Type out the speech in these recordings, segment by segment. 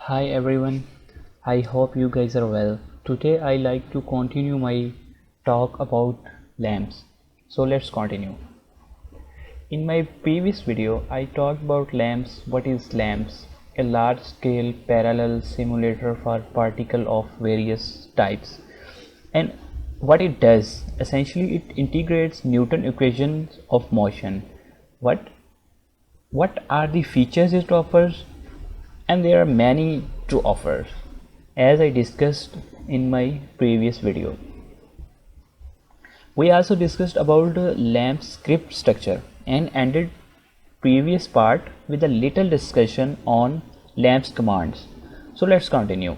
Hi everyone, I hope you guys are well. Today I like to continue my talk about lamps. So let's continue. In my previous video I talked about lamps. What is lamps? A large scale parallel simulator for particles of various types. And what it does, essentially it integrates Newton equations of motion. What are the features it offers? And there are many to offer, as I discussed in my previous video. We also discussed about the LAMP script structure and ended previous part with a little discussion on LAMPS commands. So let's continue.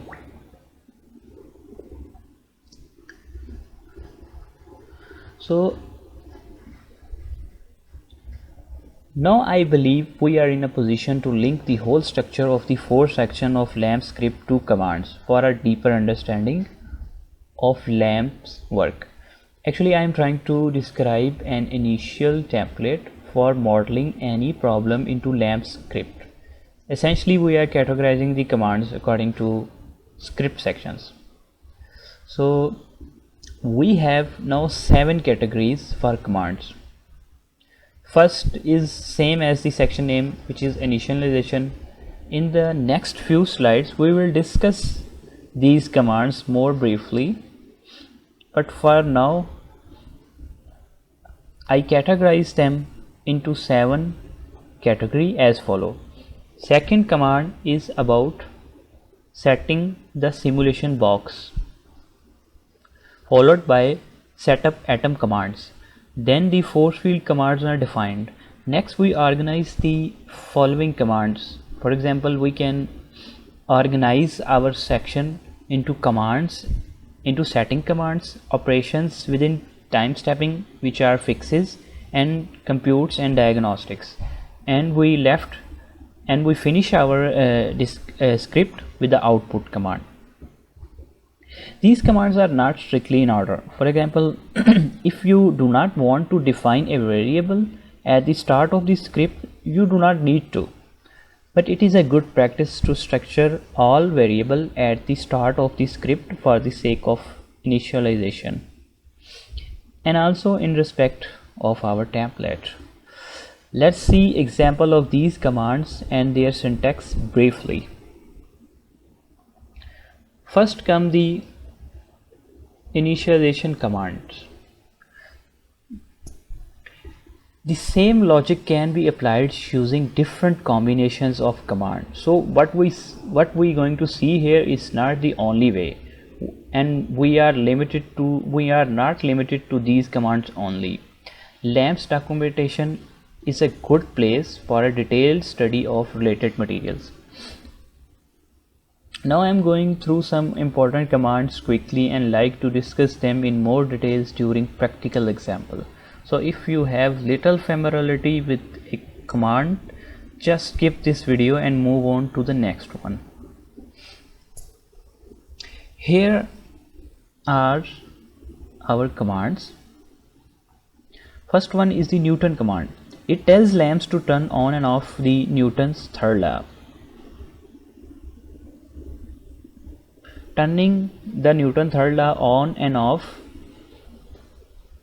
So now I believe we are in a position to link the whole structure of the 4 sections of LAMP script to commands for a deeper understanding of LAMP's work. Actually, I am trying to describe an initial template for modeling any problem into LAMP script. Essentially, we are categorizing the commands according to script sections. So we have now 7 categories for commands. First is same as the section name, which is initialization. In the next few slides we will discuss these commands more briefly, but for now I categorize them into 7 categories as follow. Second command is about setting the simulation box, followed by setup atom commands. Then the force field commands are defined. Next we organize the following commands. For example, we can organize our section into commands, into setting commands, operations within time stepping, which are fixes, and computes and diagnostics. And we finish our script with the output command. These commands are not strictly in order. For example, if you do not want to define a variable at the start of the script, you do not need to. But it is a good practice to structure all variables at the start of the script for the sake of initialization, and also in respect of our template. Let's see example of these commands and their syntax briefly. First come the initialization commands. The same logic can be applied using different combinations of commands. So what we going to see here is not the only way, and we are not limited to these commands only. LAMPS documentation is a good place for a detailed study of related materials. Now I am going through some important commands quickly and like to discuss them in more details during practical example. So if you have little familiarity with a command, just skip this video and move on to the next one. Here are our commands. First one is the Newton command. It tells lamps to turn on and off the Newton's third law. Turning the Newton third law on and off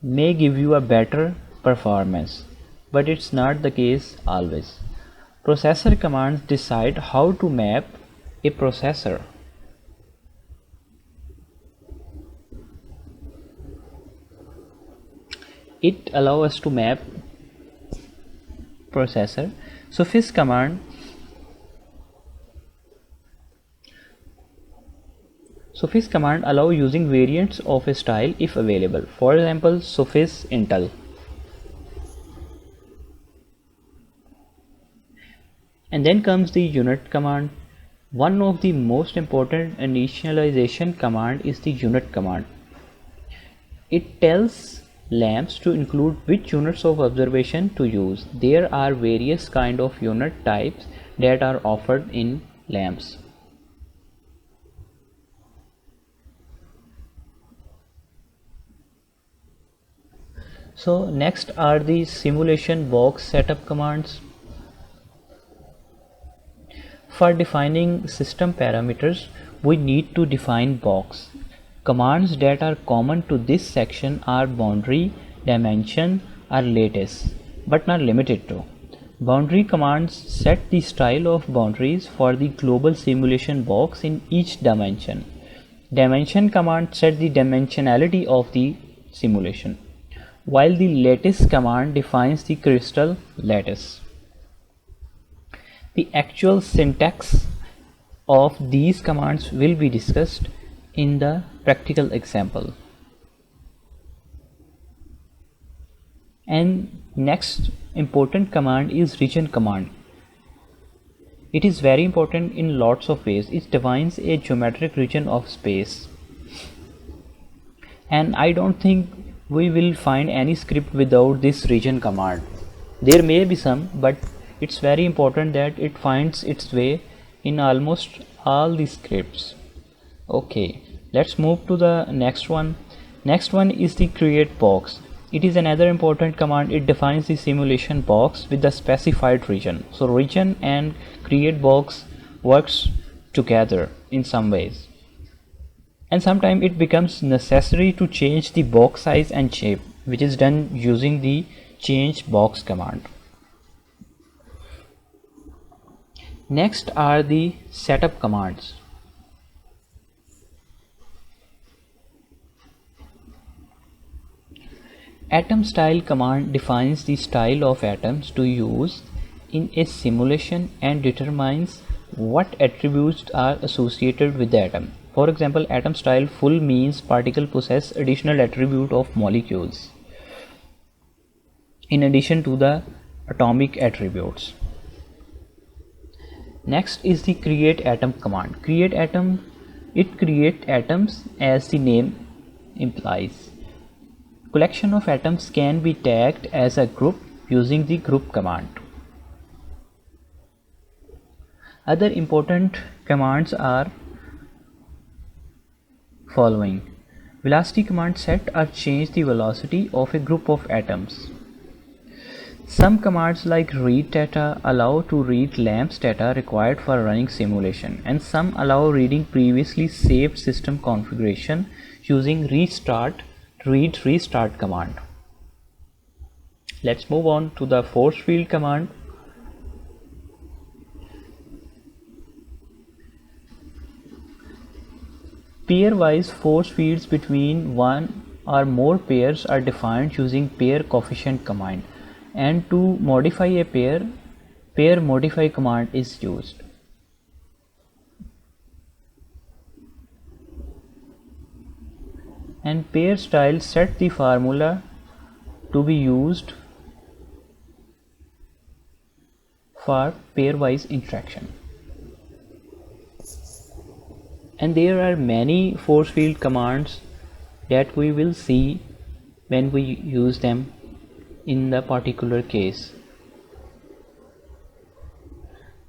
may give you a better performance, but it's not the case always. Processor commands decide how to map a processor. It allows us to map processor. Suffix command allow using variants of a style if available. For example, suffix Intel. And then comes the unit command. One of the most important initialization command is the unit command. It tells lamps to include which units of observation to use. There are various kind of unit types that are offered in lamps. So next are the simulation box setup commands. For defining system parameters, we need to define box. Commands that are common to this section are boundary, dimension, or lattice, but not limited to. Boundary commands set the style of boundaries for the global simulation box in each dimension. Dimension command set the dimensionality of the simulation, while the lattice command defines the crystal lattice. The actual syntax of these commands will be discussed in the practical example. And next important command is region command. It is very important in lots of ways. It defines a geometric region of space. And I don't think we will find any script without this region command. There may be some, but it's very important that it finds its way in almost all the scripts. Okay, let's move to the next one. Next one is the create box. It is another important command. It defines the simulation box with the specified region. So region and create box works together in some ways. And sometimes it becomes necessary to change the box size and shape, which is done using the change box command. Next are the setup commands. Atom style command defines the style of atoms to use in a simulation and determines what attributes are associated with the atom. For example, atom style full means particle possess additional attribute of molecules in addition to the atomic attributes. Next is the create atom command. Create atom, it creates atoms as the name implies. Collection of atoms can be tagged as a group using the group command. Other important commands are following. Velocity command set or change the velocity of a group of atoms. Some commands like read data allow to read LAMMPS data required for running simulation, and some allow reading previously saved system configuration using read restart command. Let's move on to the force field command. Pairwise force fields between one or more pairs are defined using pair coefficient command, and to modify a pair modify command is used. And pair style set the formula to be used for pairwise interaction. And there are many force field commands that we will see when we use them in the particular case.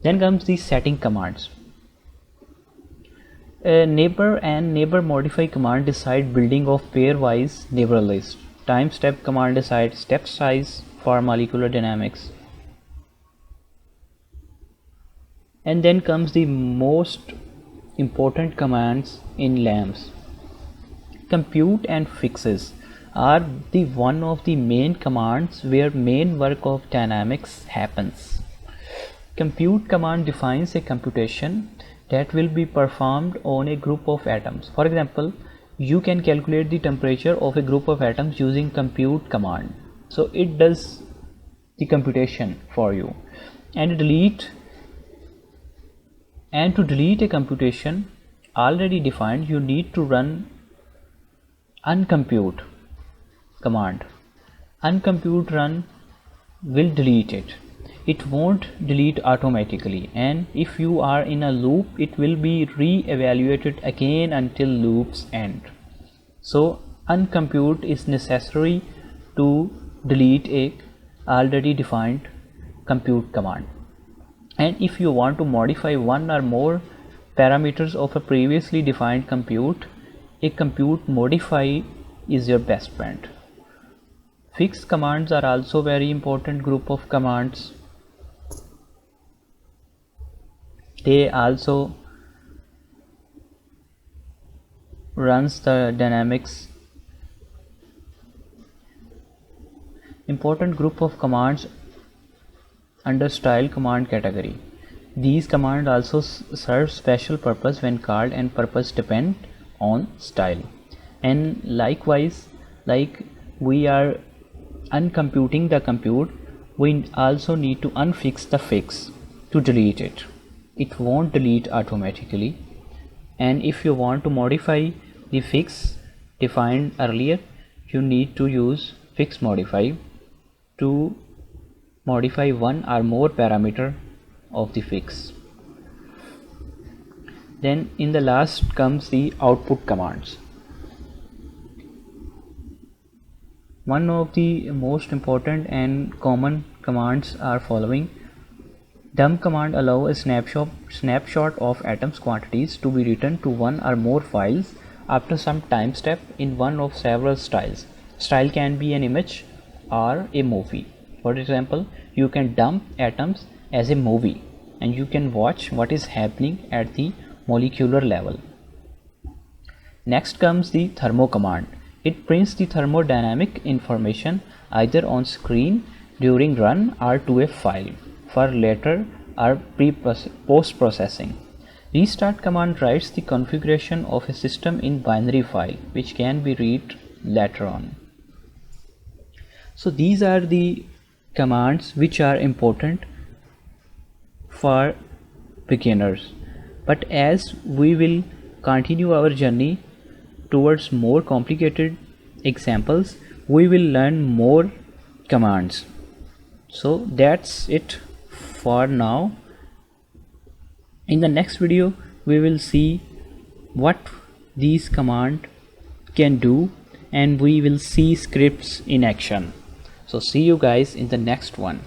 Then comes the setting commands. Neighbor and neighbor modify command decide building of pairwise neighbor list. Time step command decides step size for molecular dynamics. And then comes the most important commands in LAMMPS. Compute and fixes are the one of the main commands where main work of dynamics happens. Compute command defines a computation that will be performed on a group of atoms. For example, you can calculate the temperature of a group of atoms using compute command. So it does the computation for you. And to delete a computation already defined, you need to run uncompute command. Uncompute run will delete it. It won't delete automatically, and if you are in a loop, it will be re-evaluated again until loops end. So uncompute is necessary to delete a already defined compute command. And if you want to modify one or more parameters of a previously defined compute, a compute modify is your best friend. Fix commands are also very important group of commands They also runs the dynamics. Important group of commands under style command category. These commands also serve special purpose when called, and purpose depend on style. And likewise, like we are uncomputing the compute, we also need to unfix the fix to delete it. It won't delete automatically. And if you want to modify the fix defined earlier, you need to use fix modify to modify one or more parameter of the fix. Then in the last comes the output commands. One of the most important and common commands are following. Dump command allow a snapshot of atoms quantities to be written to one or more files after some time step in one of several styles. Style can be an image or a movie. For example, you can dump atoms as a movie and you can watch what is happening at the molecular level. Next comes the thermo command. It prints the thermodynamic information either on screen during run or to a file for later or post processing. Restart command writes the configuration of a system in binary file which can be read later on. So these are the commands which are important for beginners, but as we will continue our journey towards more complicated examples, we will learn more commands. So that's it for now. In the next video we will see what these commands can do, and we will see scripts in action. So see you guys in the next one.